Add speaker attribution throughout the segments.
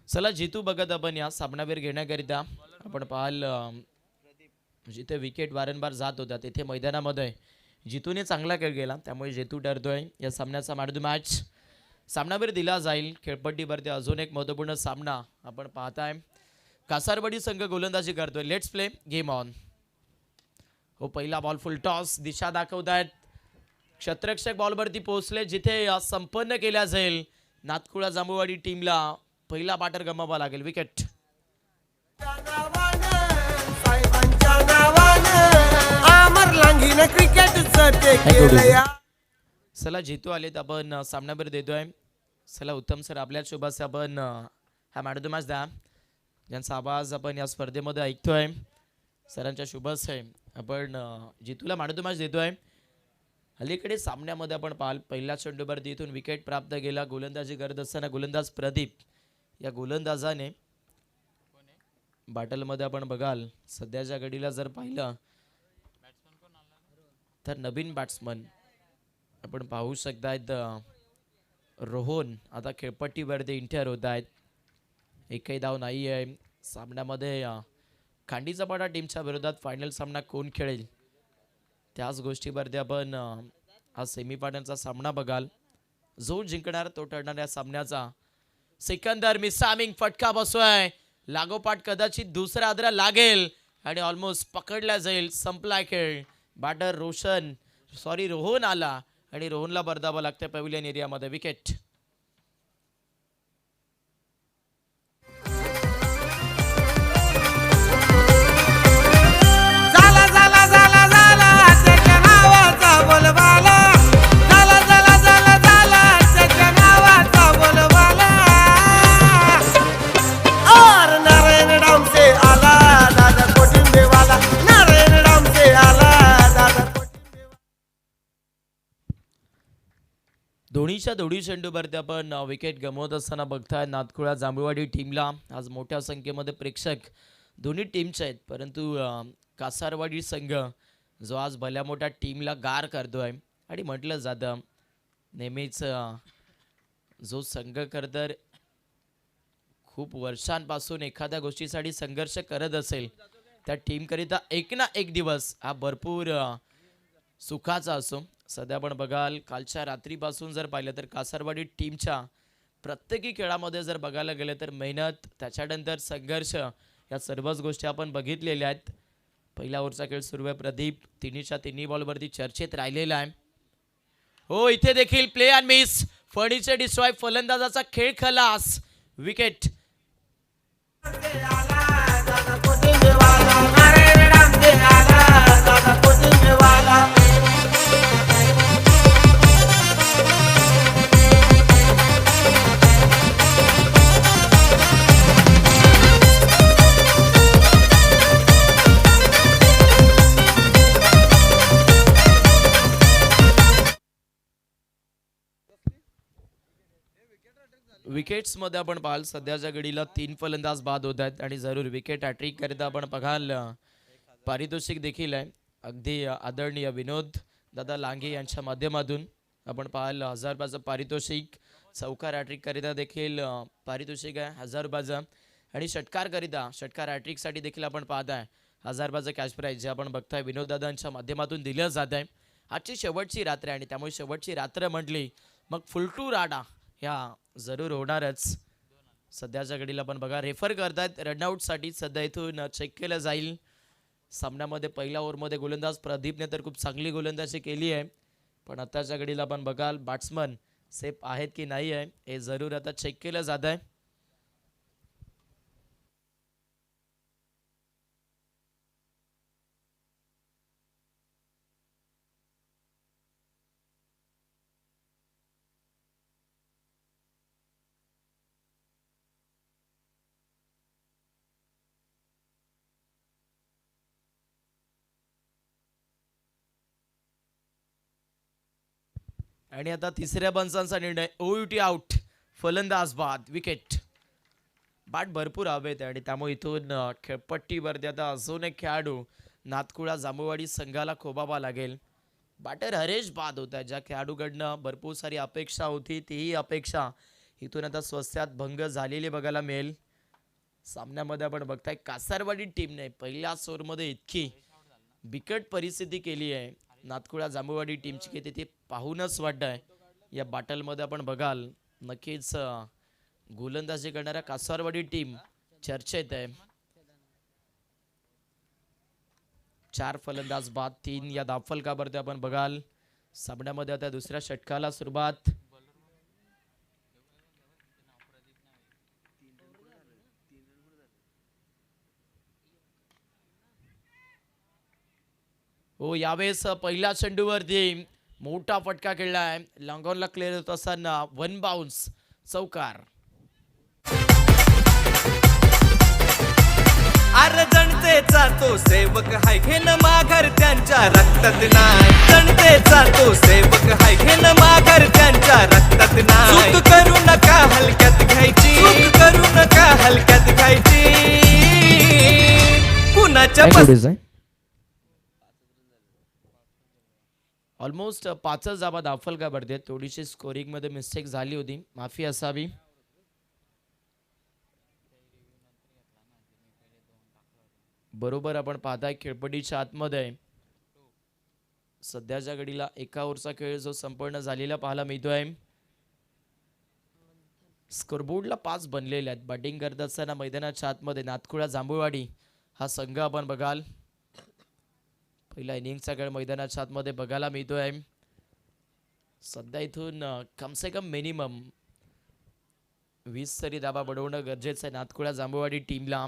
Speaker 1: चला जितू बघत आपण या सामनावीर घेण्याकरिता आपण पाहाल जिथे विकेट वारंवार जात होता तिथे मैदानामध्ये जितूने चांगला खेळ केला, त्यामुळे जितू ठरतोय या सामन्याचा मॅन ऑफ द मॅच. सामनावीर दिला जाईल. खेळपट्टीवरती अजून एक महत्त्वपूर्ण सामना आपण पाहताय. कासारवाडी संघ गोलंदाजी करतोय. Let's play game on. हो, पहिला बॉल फुल टॉस, दिशा दाखवतायत. क्षेत्ररक्षक बॉलवरती पोहोचले, जिथे संपन्न केल्या जाईल. नातकुळा जांभूवाडी टीमला पहिला बॅटर गमावा लागेल. विकेट. चला जितू आलेत, आपण सामनाभर देतोय. चला उत्तम सर, आपल्या शुभास आपण हा मॅन ऑफ द मॅच द्या, ज्यांचा आवाज आपण या स्पर्धेमध्ये ऐकतोय. सरांच्या शुभस आहे, आपण जितूला मॅन ऑफ द मॅच देतोय. अलीकडे सामन्यामध्ये आपण पाहाल पहिल्या चेंडूवरती इथून विकेट प्राप्त केला. गोलंदाजी करत असताना गोलंदाज प्रदीप या गोलंदाजाने बॅटलमध्ये आपण बघाल सध्याच्या घडीला जर पाहिलं तर नवीन बॅट्समन आपण पाहू शकतायत. रोहन आता खेळपट्टीवरती इंटर होत आहेत. एकही धाव नाही आहे सामन्यामध्ये. खांडीचा पाडा टीमच्या विरोधात फायनल सामना कोण खेळेल त्याच गोष्टीवरती आपण हा सेमीफायनलचा सामना बघाल. जो जिंकणार तो ठरणार या सामन्याचा. सिकंदर मिसामिंग फटका बसवाय, लागोपाठ कदाचित दुसरा आदरा लागेल आणि ऑलमोस्ट पकडला जाईल. संपला खेळ. बॅटर रोहन आला आणि रोहनला बरदावा लागते पॅव्हिलियन एरियामध्ये. विकेट. दोन्ही चेंडूवरती आपण विकेट गमवत असताना बघताय नातकुळा जांभूवाडी टीमला. आज मोठ्या संख्येमध्ये प्रेक्षक दोन्ही टीमचे आहेत, परंतु कासारवाडी संघ जो आज भल्या मोठ्या टीमला गार करतोय. आणि म्हटलं जातं नेहमीच जो संघ खरंतर खूप वर्षांपासून एखाद्या गोष्टीसाठी संघर्ष करत असेल त्या टीमकरिता एक ना एक दिवस हा भरपूर सुखाचा असो. सध्या आपण बघाल कालच्या रात्रीपासून जर पाहिलं तर कासारवाडी टीमच्या प्रत्येकी खेळामध्ये जर बघायला गेलं तर मेहनत, त्याच्यानंतर संघर्ष, या सर्वच गोष्टी आपण बघितलेल्या आहेत. पहिल्या ओव्हरचा खेळ सुरू आहे. प्रदीप तिन्हीच्या तिन्ही बॉलवरती चर्चेत राहिलेला आहे. हो, इथे देखील प्ले अँड मिस, फणीचे डिस्ट्रॉय, फलंदाजाचा खेळ खलास. विकेट. विकेट्समध्ये आपण पाहाल सध्याच्या घडीला 3 फलंदाज बाद होत आहेत आणि जरूर विकेट हॅट्रिक करता आपण बघाल पारितोषिक देखील आहे. अगदी आदरणीय विनोद दादा लांगे यांच्या माध्यमातून आपण पाहाल 1000 रुपयाचं पारितोषिक. चौकार हॅट्रिक करिता देखील पारितोषिक आहे 1000 रुपयाचं. आणि षटकार हॅट्रिकसाठी देखील आपण पाहत आहे 1000 रुपयाचं कॅश प्राईज जे आपण बघताय विनोद दादांच्या माध्यमातून दिलं जात आहे. आजची शेवटची रात्र आहे आणि त्यामुळे शेवटची रात्र म्हटली मग फुल टू राडा ह्या जरूर होणारच. सध्याच्या घडीला पण बघा रेफर करतात रनआउटसाठी. सध्या इथून चेक केलं जाईल. सामन्यामध्ये पहिल्या ओव्हरमध्ये गोलंदाज प्रदीपने तर खूप चांगली गोलंदाजी केली आहे, पण आताच्या घडीला आपण बघाल बॅट्समन सेफ आहेत की नाही आहे हे जरूर आता चेक केलं जात आहे. आणि आता तिसऱ्या पंचांचा निर्णय. ओयूटी आउट, फलंदाज बाद. विकेट. बॅट भरपूर हवेत आणि त्यामुळे इथून खेळपट्टीवरती आता अजून एक खेळाडू नातकुळा जांभूवाडी संघाला खोबावा लागेल. बॅटर हरेश बाद होत आहे. ज्या खेळाडूकडनं भरपूर सारी अपेक्षा होती तीही अपेक्षा इथून आता स्वस्त्यात भंग झालेली बघायला मिळेल. सामन्यामध्ये आपण बघताय कासारवाडी टीमने पहिल्या ओव्हरमध्ये इतकी बिकट परिस्थिती केली आहे नातकुळा जांभूळवाडी टीमची की तिथे पाहूनच वाटतंय या बॅटलमध्ये आपण बघाल नक्कीच गोलंदाजी करणाऱ्या कासारवाडी टीम चर्चेत आहे. 4 फलंदाज बाद 3 या धावफलकावरती आपण बघाल. सामन्यामध्ये आता दुसऱ्या षटकाला सुरुवात. हो यावेळेस पहिल्या चेंडूवरती मोठा फटका खेळलाय. लॉंगॉनला क्लिअर होत असताना 1 बाउन्स चौकार.
Speaker 2: अरे जनतेचा तो सेवक हाय घेन माघार त्यांच्या रक्तात नाही. जनतेचा तो सेवक हाय घेन माघार त्यांच्या रक्तात नाही. चूक करू नका हलक्यात घ्यायची, चूक करू नका हलक्यात घ्यायची. कुणाच्या
Speaker 1: ऑलमोस्ट 5 धावा धावफलकावरती. थोडीशी स्कोरिंग मध्ये मिस्टेक झाली होती, माफी असावी. बरोबर आपण पाहताय खेळपट्टीच्या आतमध्ये सध्याच्या घडीला एका ओव्हरचा खेळ जो संपूर्ण झालेला पाहायला मिळतोय. स्कोरबोर्डला 5 बनलेले आहेत. बॅटिंग करत असताना मैदानाच्या आतमध्ये नातकुळा जांभूळवाडी हा संघ आपण बघाल. पहिला इनिंगचा खेळ मैदानाच्या आतमध्ये बघायला मिळतोय. सध्या इथून कमसे कम मिनिमम 20 तरी धावा बनवणं गरजेचं आहे नातकुळा जांभूळवाडी टीमला.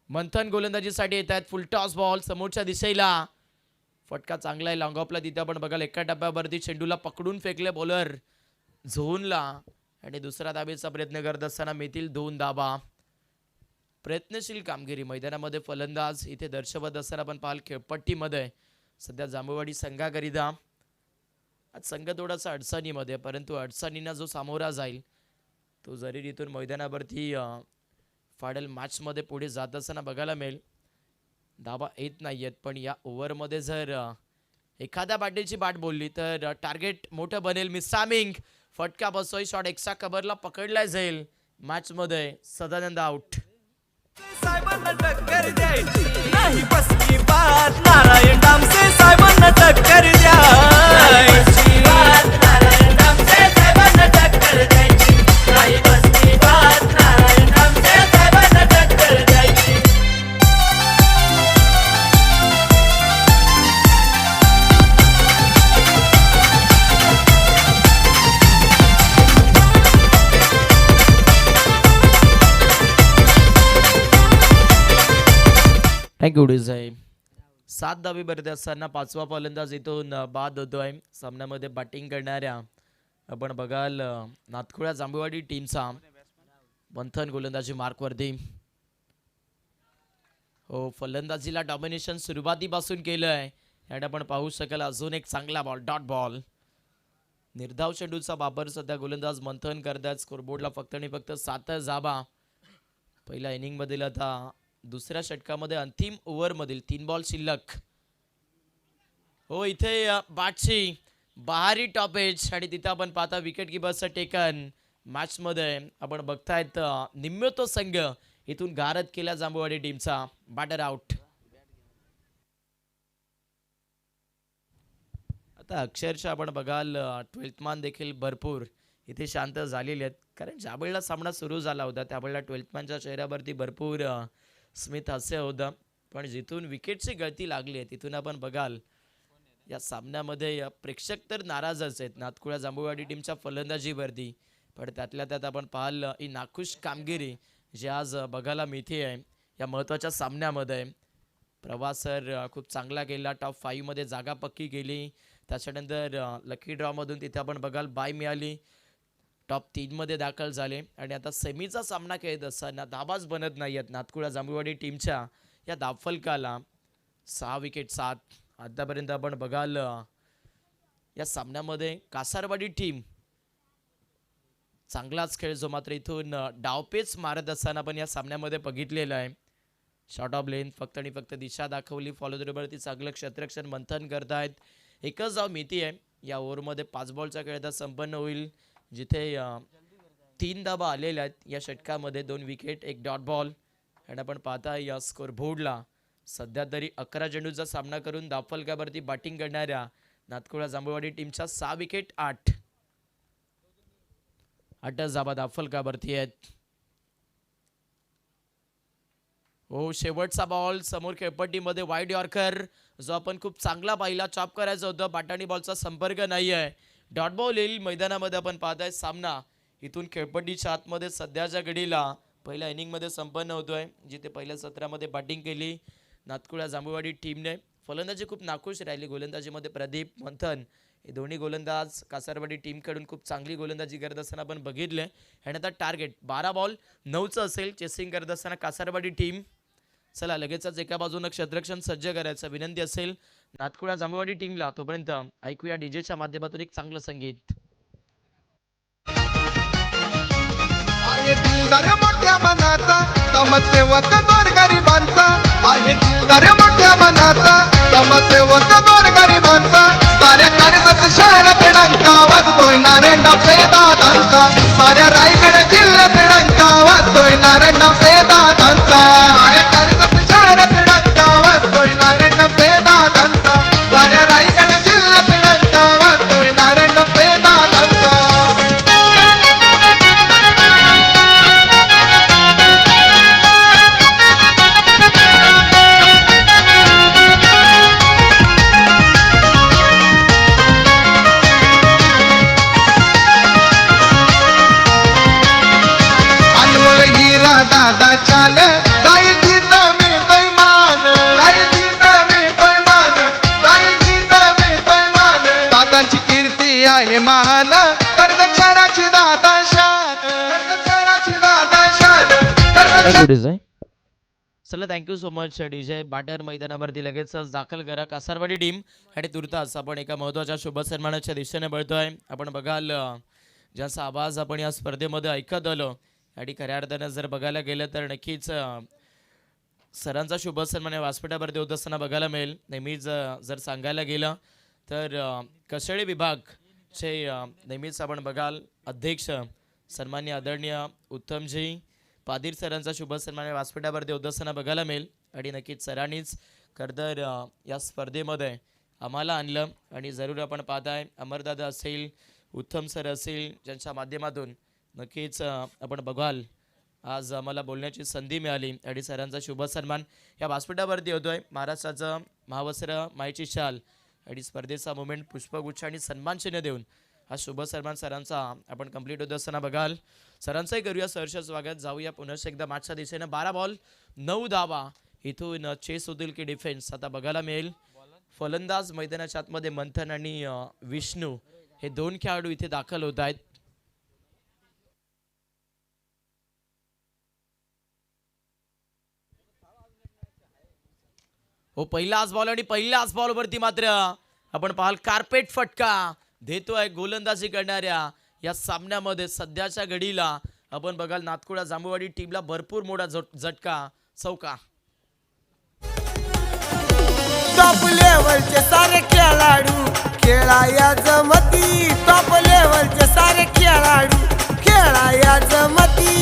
Speaker 1: मंथन गोलंदाजीसाठी येत आहेत. फुल टॉस बॉल समोरच्या दिशेला. फटका चांगला आहे लॉंग ऑफला. तिथे आपण बघाल एका टप्प्यावरती चेंडूला पकडून फेकले बॉलर झोनला आणि दुसरा धाबेचा प्रयत्न करत असताना मिळतील 2 धाबा. प्रयत्नशील कामगिरी मैदानामध्ये फलंदाज इथे दर्शवत असताना आपण पाहाल खेळपट्टीमध्ये सध्या जांभूळवाडी संघाकरिता आज संघ थोडासा अडचणीमध्ये, परंतु अडचणींना जो सामोरा जाईल तो जरी इथून मैदानावरती फायनल मॅचमध्ये पुढे जात असताना बघायला मिळेल. धाबा येत नाहीयेत, पण या ओव्हरमध्ये जर एखाद्या बॅटची बाट बोलली तर टार्गेट मोठं बनेल. मिसामिंग फटका बसतोय. शॉट एक्स्ट्रा कव्हरला पकडला जाईल. मॅचमध्ये सदानंद आउट.
Speaker 2: साहेबांना टक्कर द्यायची नाही बस की बात. नारायण डामसे साहेबांना टक्कर द्यायची. नारायण डामसे साहेबांना टक्कर द्यायची नाही बस की बात. नारायण डामसे साहेबांना टक्कर द्यायची.
Speaker 1: Thank you design. 7 धावे भरत असताना 5वा फलंदाज इथून बाद होतोय. सामन्यामध्ये बॅटिंग करणाऱ्या आपण बघाल नातकुळा जांभूळवाडी टीमचा मंथन गोलंदाजी मार्कवरती. हो फलंदाजीला डॉमिनेशन सुरुवातीपासून केलंय. यात आपण पाहू शकाल अजून एक चांगला बॉल डॉट बॉल. निर्धाव चेंडूचा वापर सध्या गोलंदाज मंथन करतात. स्कोरबोर्डला फक्त आणि फक्त 7 धावा. पहिल्या इनिंग मधील आता दुसऱ्या षटकामध्ये अंतिम ओव्हरमधील 3 बॉल शिल्लक. हो इथे बाटची बहारी टॉपेज आणि तिथे आपण पाहता विकेट किपरचं टेकन. मॅचमध्ये आपण बघतायत निम्मे तो संघ इथून गारद केला जांभूळवाडी टीमचा. Batter out. आता अक्षरशः आपण बघाल 12th मॅन देखील भरपूर इथे शांत झालेले आहेत, कारण ज्या वेळेला सामना सुरू झाला होता त्यावेळेला 12th मॅनच्या चेहऱ्यावरती भरपूर स्मित हास्य होतं. पण जिथून विकेटची गळती लागली आहे तिथून आपण बघाल या सामन्यामध्ये प्रेक्षक तर नाराजच आहेत नातकुळा जांभूळवाडी टीमच्या फलंदाजीवरती. पण त्यातल्या त्यात आपण पाहाल ही नाखुश कामगिरी जी आज बघायला मिळते आहे या महत्त्वाच्या सामन्यामध्ये. प्रवास सर खूप चांगला केला. टॉप 5 मध्ये जागा पक्की केली. त्याच्यानंतर लकी ड्रॉमधून तिथे आपण बघाल बाय मिळाली. टॉप 3 मध्ये दाखल झाले आणि आता सेमीचा सामना खेळत असताना धाबाच बनत नाही आहेत नातकुळा जांभूळवाडी टीमच्या या धावफलकाला. 6 विकेट 7 आतापर्यंत आपण बघाल या सामन्यामध्ये कासारवाडी टीम चांगलाच खेळ जो मात्र इथून डावपेच मारत असताना पण या सामन्यामध्ये बघितलेला आहे. शॉर्ट ऑफ लेन फक्त आणि फक्त दिशा दाखवली. फॉलो बरोबर ती चांगलं क्षेत्ररक्षण मंथन करतायत. एकच धाव मिळती आहे या ओव्हरमध्ये 5 बॉलचा खेळ आता संपन्न होईल, जिथे 3 धावा आलेल्या आहेत या षटकामध्ये, 2 विकेट 1 डॉट बॉल. आणि आपण पाहता या स्कोर बोर्डला सध्या तरी 11 चेंडूचा सामना करून धावफलकावरती बॅटिंग करणाऱ्या नातकुळा जांभूळवाडी टीमच्या 6 विकेट 8 धावा धावफलकावरती आहेत. हो, शेवटचा बॉल समोर खेळपट्टीमध्ये वाईड यॉर्कर, जो आपण खूप चांगला पाहिला, चॉप करायचं होतं, पाटाणी बॉलचा संपर्क नाही आहे, डॉट बॉल येईल. मैदानामध्ये आपण पाहताय सामना इथून खेळपट्टीच्या आतमध्ये सध्याच्या घडीला पहिल्या इनिंगमध्ये संपन्न होतोय, जिथे पहिल्या सत्रामध्ये बॅटिंग केली नातकुळा जांभूळवाडी टीमने. फलंदाजी खूप नाखुश राहिली. गोलंदाजीमध्ये प्रदीप, मंथन हे दोन्ही गोलंदाज कासारवाडी टीमकडून खूप चांगली गोलंदाजी करत असताना आपण बघितले. आणि आता टार्गेट 12 बॉल 9चं असेल चेसिंग करत असताना कासारवाडी टीम. चला लगेचच एका बाजूनं क्षेत्ररक्षण सज्ज करायचं विनंती असेल नातकुळा जांभूळवाडी टीमला. तोपर्यंत ऐकूया डीजेच्या माध्यमातून एक चांगलं संगीत.
Speaker 3: आहे दिलदार मोठ्या मनाचा समाजसेवक दोन गरिबांचा, आहे दिलदार मोठ्या मनाचा समाजसेवक दोन गरिबांचा, साऱ्या कार्यकर्ते शहरात डंका वाजतोय नारायणराव दादांचा, साऱ्या रायगड जिल्ह्यात डंका वाजतोय नारायणराव दादांचा, साऱ्या कार्यकर्ते शहरात डंका वाजतोय नारायणराव दादांचा, साऱ्या रायगड जिल्ह्यात डंका वाजतोय नारायणराव दादांचा. दादा चाल गायची मी पैमान, गायची मी पैमान, गायची मी पैमान, दादांची कीर्ती आहे महान, कर्दक्षराची दादा शान, कर्दक्षराची दादा शान.
Speaker 1: चला thank you so much DJ. Batter मैदानावरती लगेचच दाखल करा कासारवाडी टीम. आणि तुर्तास आपण एका महत्त्वाच्या शुभ सन्मानाच्या दिशेने बळतोय. आपण बघाल ज्याचा आवाज आपण या स्पर्धेमध्ये ऐकत आलो आणि खऱ्या अर्थानं जर बघायला गेलं तर नक्कीच सरांचा शुभ सन्मान व्यासपीठावरती होत असताना बघायला मिळेल. नेहमीच जर सांगायला गेलं तर कशेळी विभागचे नेहमीच आपण बघाल अध्यक्ष सन्माननीय आदरणीय उत्तमजी पादीर सरांचा शुभ सन्मान व्यासपीठावरती होत असताना बघायला मिळेल. आणि नक्कीच सरांनीच खरंतर या स्पर्धेमध्ये आम्हाला आणलं. आणि जरूर आपण पाहताय अमरदादा असेल, उत्तम सर असेल, ज्यांच्या माध्यमातून नक्कीच आपण बघाल आज आम्हाला बोलण्याची संधी मिळाली. आणि सरांचा शुभ सन्मान या व्यासपीठावरती होतोय. महाराष्ट्राचं महावस्त्र मायेची शाल आणि स्पर्धेचा मुवमेंट पुष्पगुच्छ आणि सन्मानचिन्ह देऊन हा शुभ सन्मान सरांचा आपण कंप्लीट होत असताना बघाल. सरांचंही करूया सहर्ष स्वागत. जाऊया पुन्हा एकदा मॅचच्या दिशेने. 12 बॉल 9 धावा इथून चेस होतील की डिफेन्स आता बघायला मिळेल. फलंदाज मैदानाच्या आतमध्ये मंथन आणि विष्णू हे 2 खेळाडू इथे दाखल होत आहेत. हो, पहिलाच बॉल आणि पहिल्याच बॉलवरती मात्र आपण पाहाल कार्पेट फटका देतोय गोलंदाजी करणाऱ्या या सामन्यामध्ये. सध्याच्या घडीला आपण बघाल नातकुळा जांभूळवाडी टीमला भरपूर मोठा झटका चौका.
Speaker 4: टॉप लेवलचे सारे खेळाडू खेळाया जमती, टॉप लेवलचे सारे खेळाडू खेळाया जमती.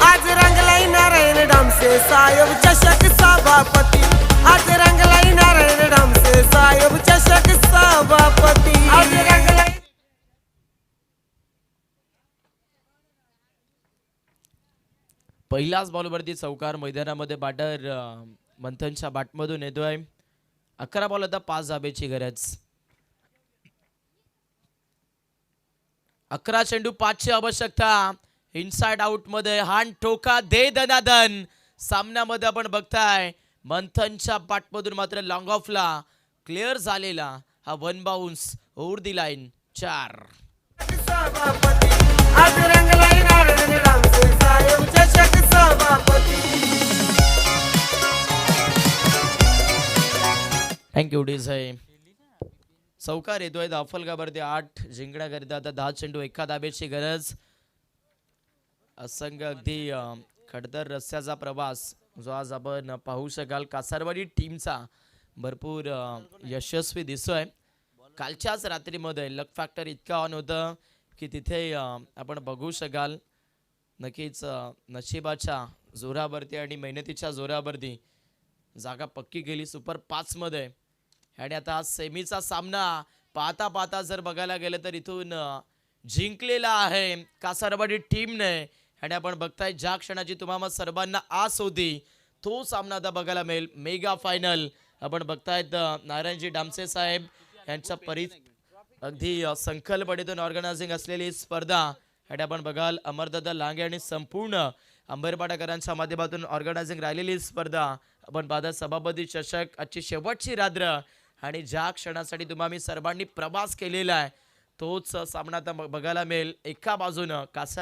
Speaker 4: आज रंगलाई नारायण डामसे साहेब चषक सभापती, आज रंगलाई नारायण डामसे साहेब चषक सभापती, आज रंगलाई.
Speaker 1: पहिल्याच बॉलवरती चौकार. मैदानामध्ये बॅटर मंथनच्या बॅटमधून येतोय. 11 बॉल आता 5 धाब्याची गरज. 11 चेंडू 5ची आवश्यकता. इनसाइड आउट मध्ये हान ठोका दे दनादन. सामन्यामध्ये आपण बघताय मंथनच्या बॅटमधून मात्र लॉंग ऑफला क्लिअर झालेला हा 1 बाउन्स ओव्हर दी लाईन 4.
Speaker 4: सभापती, आज रंगलाई नारायण डामसे साहेब चषक सभापती.
Speaker 1: Thank you DJ. चौकार येतोय धावफलकावरती 8 जिंकण्याकरिता आता 10 चेंडू 1 धाब्याची गरज. असंख्य अगदी खडतर रस्त्याचा प्रवास जो आज आपण पाहू शकाल कासारवाडी टीमचा भरपूर यशस्वी दिसतोय. कालच्याच रात्रीमध्ये लक फॅक्टर इतका ऑन होतं की तिथे आपण बघू शकाल नक्कीच नशिबाच्या जोरावरती आणि मेहनतीच्या जोरावरती जागा पक्की गेली सुपर 5 मध्ये. आणि आता सेमीचा सामना पाहता पाहता जर बघायला गेलं तर इथून जिंकलेला आहे कासारवाडी टीमने. आणि आपण बघताय ज्या क्षणाची तुम्हाला सर्वांना आस होती तो सामना आता बघायला मिळेल. मेगा फायनल आपण बघतायत नारायणजी डामसे साहेब यांच्या अगदी संकल्पनेतून ऑर्गनायझिंग असलेली स्पर्धा. आणि आपण बघाल अमरदादा लांगे आणि संपूर्ण अंबरपाटाकरांच्या माध्यमातून ऑर्गनायझिंग राहिलेली स्पर्धा. आपण पाहता सभापती चषक आजची शेवटची रात्र. आणि ज्या क्षणासाठी तुम्हाला सर्वांनी प्रवास केलेला आहे तोच सामना आता बघायला मिळेल. एका बाजूनं कासा